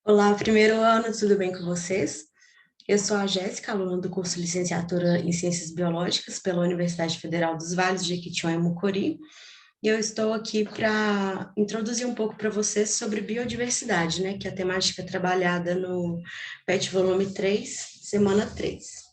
Olá, primeiro ano, tudo bem com vocês? Eu sou a Jéssica, aluna do curso de Licenciatura em Ciências Biológicas pela Universidade Federal dos Vales de Jequitinhonha e Mucuri, e eu estou aqui para introduzir um pouco para vocês sobre biodiversidade, né, que é a temática trabalhada no PET Volume 3, Semana 3.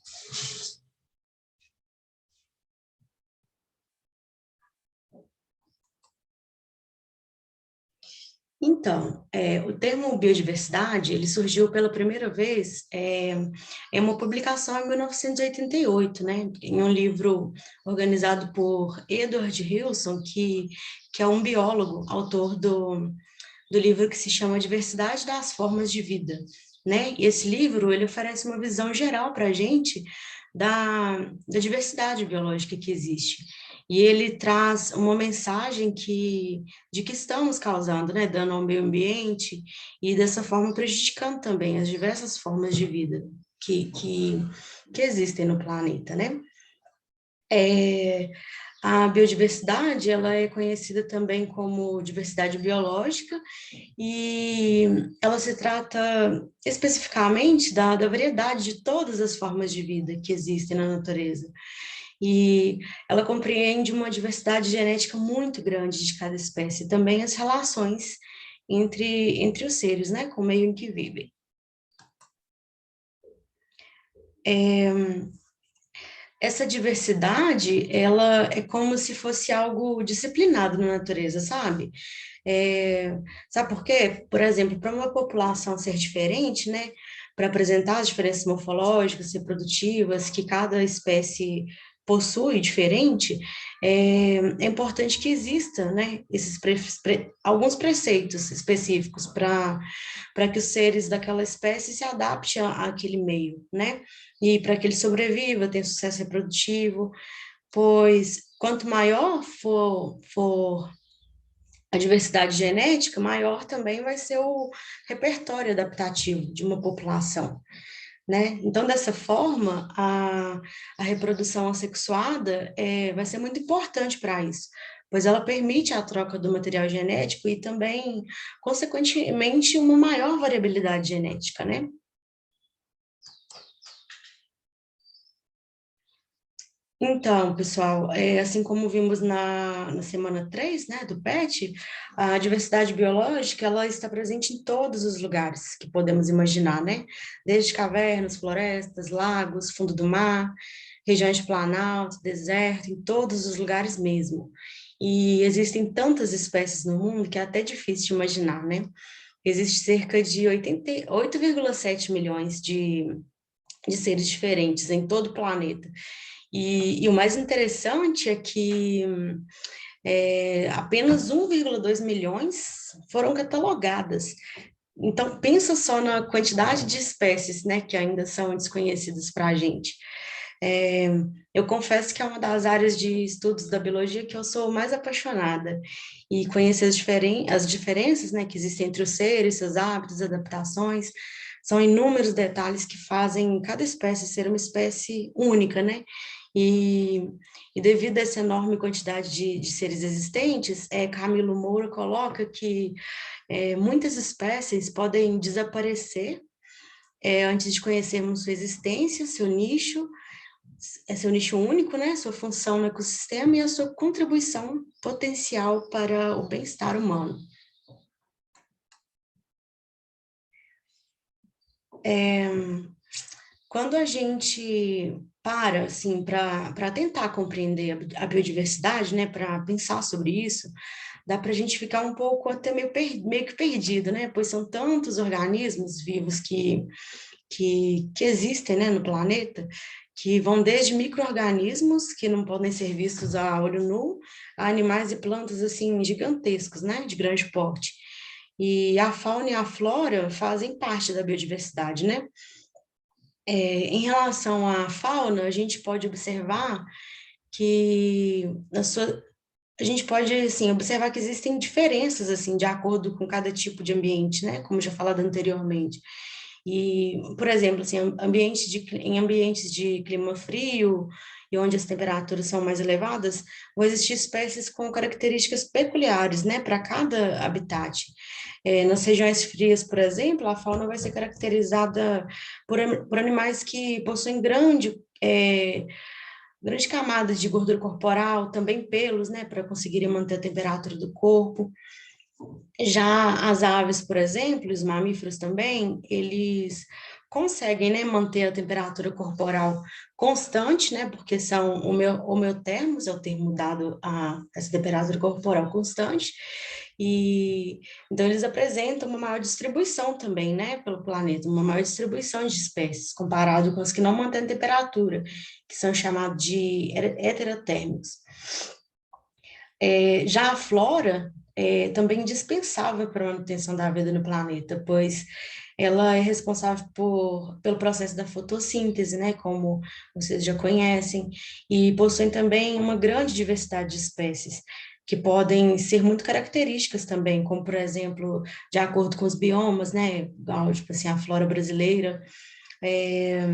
Então, o termo biodiversidade, ele surgiu pela primeira vez em uma publicação em 1988, né, em um livro organizado por Edward Wilson, que é um biólogo, autor do livro que se chama Diversidade das Formas de Vida, né, e esse livro, ele oferece uma visão geral para a gente da diversidade biológica que existe. E ele traz uma mensagem de que estamos causando, né, dano ao meio ambiente e dessa forma prejudicando também as diversas formas de vida que, que, que existem no planeta, né? É, a biodiversidade, ela é conhecida também como diversidade biológica e ela se trata especificamente da variedade de todas as formas de vida que existem na natureza. E ela compreende uma diversidade genética muito grande de cada espécie, também as relações entre os seres, né, com o meio em que vivem. Essa diversidade, ela é como se fosse algo disciplinado na natureza, sabe? Sabe por quê? Por exemplo, para uma população ser diferente, né, para apresentar as diferenças morfológicas, reprodutivas que cada espécie possui diferente, é importante que exista, né, alguns preceitos específicos para que os seres daquela espécie se adaptem àquele meio, né, e para que ele sobreviva, tenha sucesso reprodutivo, pois quanto maior for a diversidade genética, maior também vai ser o repertório adaptativo de uma população, né? Então, dessa forma, a reprodução assexuada vai ser muito importante para isso, pois ela permite a troca do material genético e também, consequentemente, uma maior variabilidade genética, né? Então, pessoal, assim como vimos na semana 3, né, do PET, a diversidade biológica, ela está presente em todos os lugares que podemos imaginar, né? Desde cavernas, florestas, lagos, fundo do mar, regiões de planalto, deserto, em todos os lugares mesmo. E existem tantas espécies no mundo que é até difícil de imaginar, né? Existe cerca de 88,7 milhões de seres diferentes em todo o planeta. E o mais interessante é que apenas 1,2 milhões foram catalogadas. Então, pensa só na quantidade de espécies, né, que ainda são desconhecidas para a gente. É, eu confesso que é uma das áreas de estudos da biologia que eu sou mais apaixonada. E conhecer as diferenças, né, que existem entre os seres, seus hábitos, adaptações, são inúmeros detalhes que fazem cada espécie ser uma espécie única, né? E, e devido a essa enorme quantidade de seres existentes, Camilo Moura coloca que muitas espécies podem desaparecer antes de conhecermos sua existência, seu nicho único, né, sua função no ecossistema e a sua contribuição potencial para o bem-estar humano. Quando a gente para, assim, para tentar compreender a biodiversidade, né, para pensar sobre isso, dá para a gente ficar um pouco até meio que perdido, né, pois são tantos organismos vivos que existem, né, no planeta, que vão desde micro-organismos, que não podem ser vistos a olho nu, a animais e plantas, assim, gigantescos, né, de grande porte. E a fauna e a flora fazem parte da biodiversidade, né? Em relação à fauna, a gente pode observar que a gente pode assim observar que existem diferenças assim de acordo com cada tipo de ambiente, né? Como já falado anteriormente. E, por exemplo, assim, em ambientes de clima frio e onde as temperaturas são mais elevadas, vão existir espécies com características peculiares, né, para cada habitat. Nas regiões frias, por exemplo, a fauna vai ser caracterizada por animais que possuem grande camada de gordura corporal, também pelos, né, para conseguirem manter a temperatura do corpo. Já as aves, por exemplo, os mamíferos também, eles conseguem, né, manter a temperatura corporal constante, né, porque são homeotermos, é o termo dado a essa temperatura corporal constante, e então eles apresentam uma maior distribuição também, né, pelo planeta, uma maior distribuição de espécies, comparado com as que não mantêm temperatura, que são chamados de heterotérmicos. Já a flora é também indispensável para a manutenção da vida no planeta, pois ela é responsável pelo processo da fotossíntese, né, como vocês já conhecem, e possuem também uma grande diversidade de espécies, que podem ser muito características também, como, por exemplo, de acordo com os biomas, né, igual, tipo assim, a flora brasileira, é,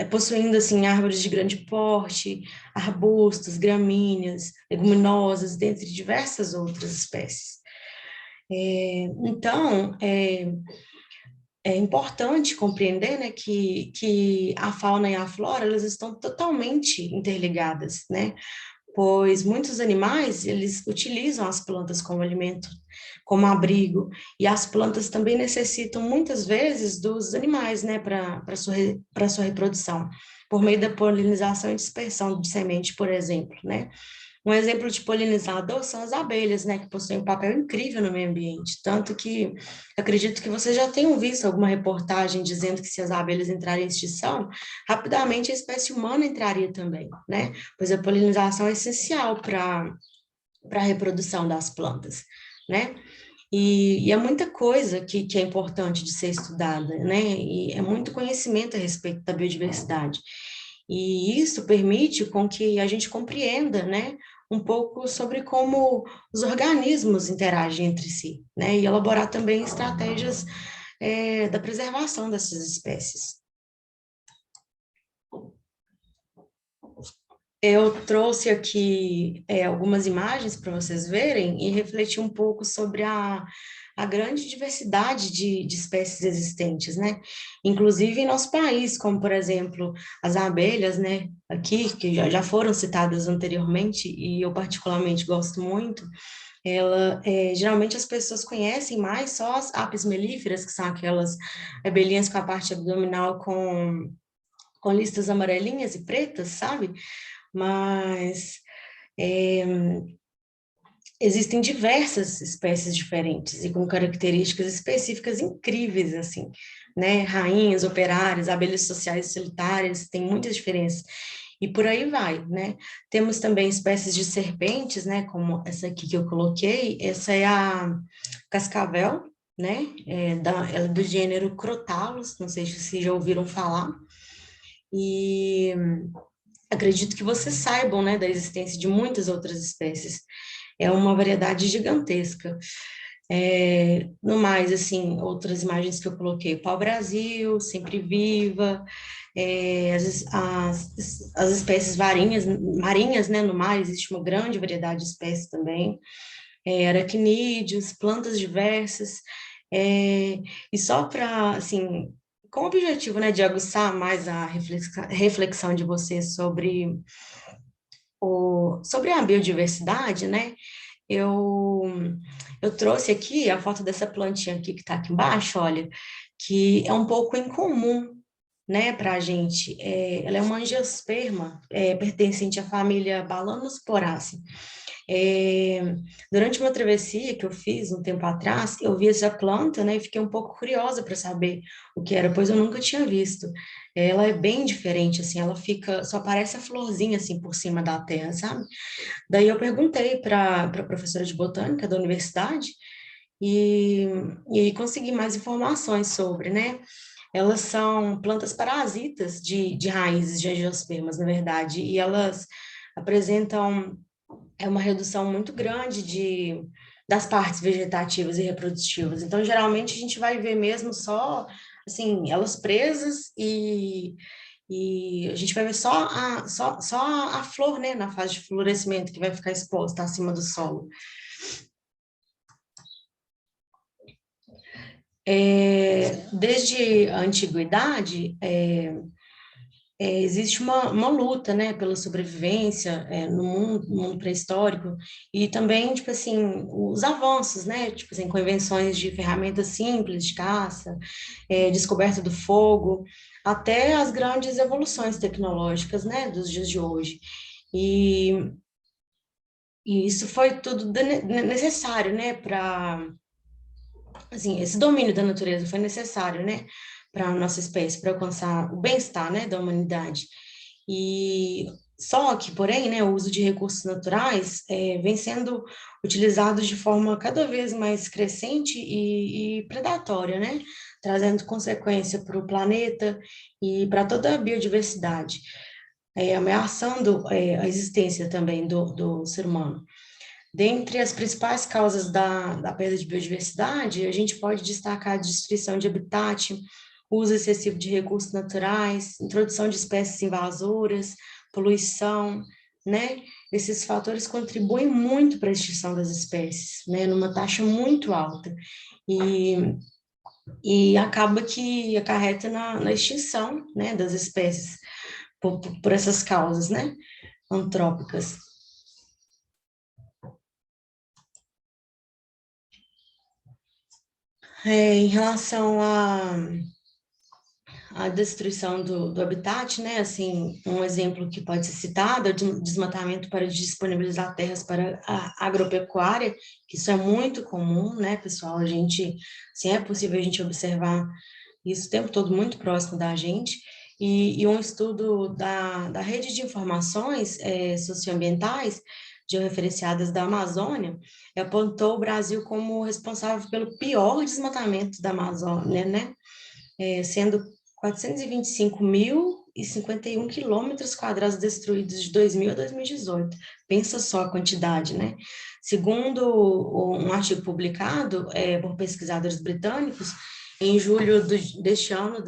possuindo assim árvores de grande porte, arbustos, gramíneas, leguminosas, dentre diversas outras espécies. Então, é importante compreender, né, que a fauna e a flora elas estão totalmente interligadas, né? Pois muitos animais, eles utilizam as plantas como alimento, como abrigo, e as plantas também necessitam muitas vezes dos animais, né, para sua reprodução, por meio da polinização e dispersão de semente, por exemplo, né? Um exemplo de polinizador são as abelhas, né, que possuem um papel incrível no meio ambiente, tanto que acredito que vocês já tenham visto alguma reportagem dizendo que se as abelhas entrarem em extinção, rapidamente a espécie humana entraria também, né? Pois a polinização é essencial para a reprodução das plantas, né? E é muita coisa que é importante de ser estudada, né? E é muito conhecimento a respeito da biodiversidade. E isso permite com que a gente compreenda, né, um pouco sobre como os organismos interagem entre si, né? E elaborar também estratégias, da preservação dessas espécies. Eu trouxe aqui algumas imagens para vocês verem e refletir um pouco sobre a grande diversidade de espécies existentes, né? Inclusive em nosso país, como, por exemplo, as abelhas, né? Aqui, que já foram citadas anteriormente, e eu particularmente gosto muito, geralmente as pessoas conhecem mais só as apis mellíferas, que são aquelas abelhinhas com a parte abdominal com listas amarelinhas e pretas, sabe? Mas é, existem diversas espécies diferentes e com características específicas incríveis, assim, né? Rainhas, operárias, abelhas sociais solitárias, tem muitas diferenças. E por aí vai, né? Temos também espécies de serpentes, né? Como essa aqui que eu coloquei, essa é a cascavel, né? Ela é do gênero Crotalus, não sei se já ouviram falar. E acredito que vocês saibam, né, da existência de muitas outras espécies. É uma variedade gigantesca. No mais, assim, outras imagens que eu coloquei, pau-brasil, sempre viva, as espécies marinhas, né, no mar, existe uma grande variedade de espécies também, aracnídeos, plantas diversas, e só para, assim, com o objetivo, né, de aguçar mais a reflexão de vocês sobre a biodiversidade, né, eu, eu trouxe aqui a foto dessa plantinha aqui que está aqui embaixo, olha, que é um pouco incomum, né, para a gente. Ela é uma angiosperma, pertencente à família Balanosporaceae. É, Durante uma travessia que eu fiz um tempo atrás, eu vi essa planta, né, e fiquei um pouco curiosa para saber o que era, pois eu nunca tinha visto. Ela é bem diferente, assim, ela fica, só aparece a florzinha, assim, por cima da terra, sabe? Daí eu perguntei para a professora de botânica da universidade e, e consegui mais informações sobre, né? Elas são plantas parasitas de raízes de angiospermas, na verdade, e elas apresentam uma redução muito grande das partes vegetativas e reprodutivas. Então, geralmente, a gente vai ver mesmo só, assim, elas presas E a gente vai ver só a flor, né, na fase de florescimento, que vai ficar exposta acima do solo. Desde a antiguidade, existe uma luta, né, pela sobrevivência no mundo pré-histórico, e também, tipo assim, os avanços, né, tipo assim, com invenções de ferramentas simples de caça, descoberta do fogo, até as grandes evoluções tecnológicas, né, dos dias de hoje. E, e isso foi tudo necessário, né, para, assim, esse domínio da natureza foi necessário, né, para a nossa espécie, para alcançar o bem-estar, né, da humanidade. E só que, porém, né, o uso de recursos naturais vem sendo utilizado de forma cada vez mais crescente e predatória, né, trazendo consequência para o planeta e para toda a biodiversidade, ameaçando a existência também do ser humano. Dentre as principais causas da perda de biodiversidade, a gente pode destacar a destruição de habitat, uso excessivo de recursos naturais, introdução de espécies invasoras, poluição, né? Esses fatores contribuem muito para a extinção das espécies, né? Numa taxa muito alta. E, e acaba que acarreta na extinção, né? Das espécies por essas causas, né? Antrópicas. Em relação a destruição do habitat, né? Assim, um exemplo que pode ser citado é o desmatamento para disponibilizar terras para a agropecuária, que isso é muito comum, né, pessoal? A gente, assim, é possível a gente observar isso o tempo todo muito próximo da gente. E um estudo da rede de informações socioambientais georreferenciadas da Amazônia apontou o Brasil como responsável pelo pior desmatamento da Amazônia, né? Sendo 425.051 quilômetros quadrados destruídos de 2000 a 2018. Pensa só a quantidade, né? Segundo um artigo publicado por pesquisadores britânicos, em julho deste ano,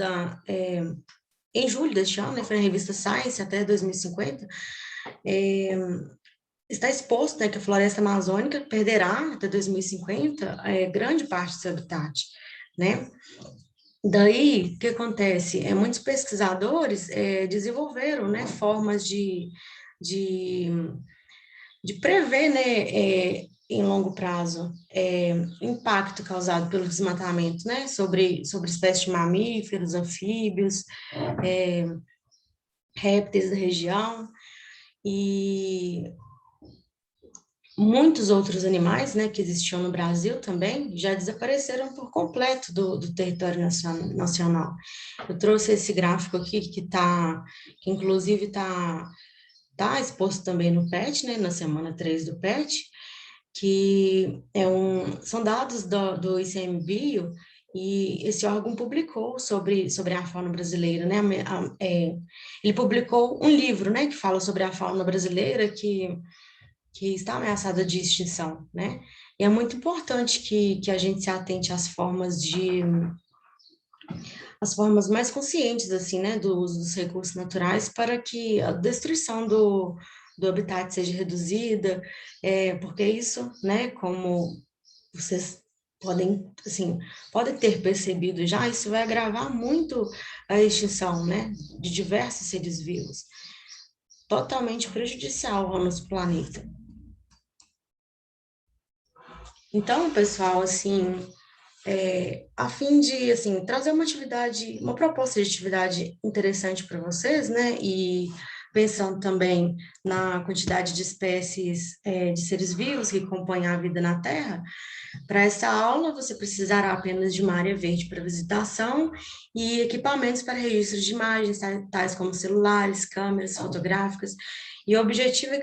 em julho deste ano, né, foi na revista Science, até 2050, é, está exposto, né, que a floresta amazônica perderá, até 2050, grande parte do seu habitat, né? Daí, o que acontece? Muitos pesquisadores desenvolveram, né, formas de, de prever, né, em longo prazo, impacto causado pelo desmatamento, né, sobre espécies de mamíferos, anfíbios, é, répteis da região, e muitos outros animais, né, que existiam no Brasil também, já desapareceram por completo do território nacional. Eu trouxe esse gráfico aqui que inclusive tá exposto também no PET, né, na semana 3 do PET, que são dados do ICMBio, e esse órgão publicou sobre a fauna brasileira, né? Ele publicou um livro, né, que fala sobre a fauna brasileira, que está ameaçada de extinção, né? E é muito importante que a gente se atente às formas mais conscientes, assim, né, do uso dos recursos naturais para que a destruição do habitat seja reduzida, porque isso, né, como vocês podem, assim, podem ter percebido já, isso vai agravar muito a extinção, né, de diversos seres vivos, totalmente prejudicial ao nosso planeta. Então, pessoal, assim, a fim de, assim, trazer uma proposta de atividade interessante para vocês, né, e pensando também na quantidade de espécies, de seres vivos que compõem a vida na Terra, para essa aula você precisará apenas de uma área verde para visitação e equipamentos para registro de imagens, tais como celulares, câmeras fotográficas, e o objetivo é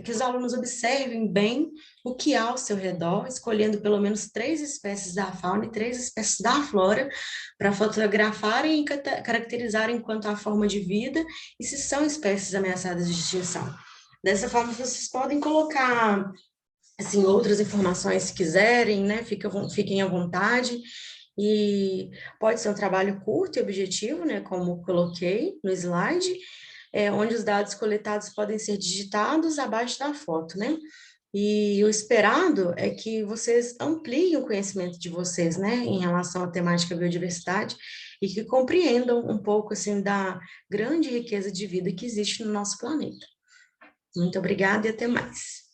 que os alunos observem bem o que há ao seu redor, escolhendo pelo menos 3 espécies da fauna e 3 espécies da flora, para fotografarem e caracterizarem quanto à forma de vida e se são espécies ameaçadas de extinção. Dessa forma, vocês podem colocar, assim, outras informações se quiserem, né? Fiquem à vontade. E pode ser um trabalho curto e objetivo, né, como coloquei no slide, onde os dados coletados podem ser digitados abaixo da foto, né? E o esperado é que vocês ampliem o conhecimento de vocês, né, em relação à temática biodiversidade e que compreendam um pouco, assim, da grande riqueza de vida que existe no nosso planeta. Muito obrigada e até mais.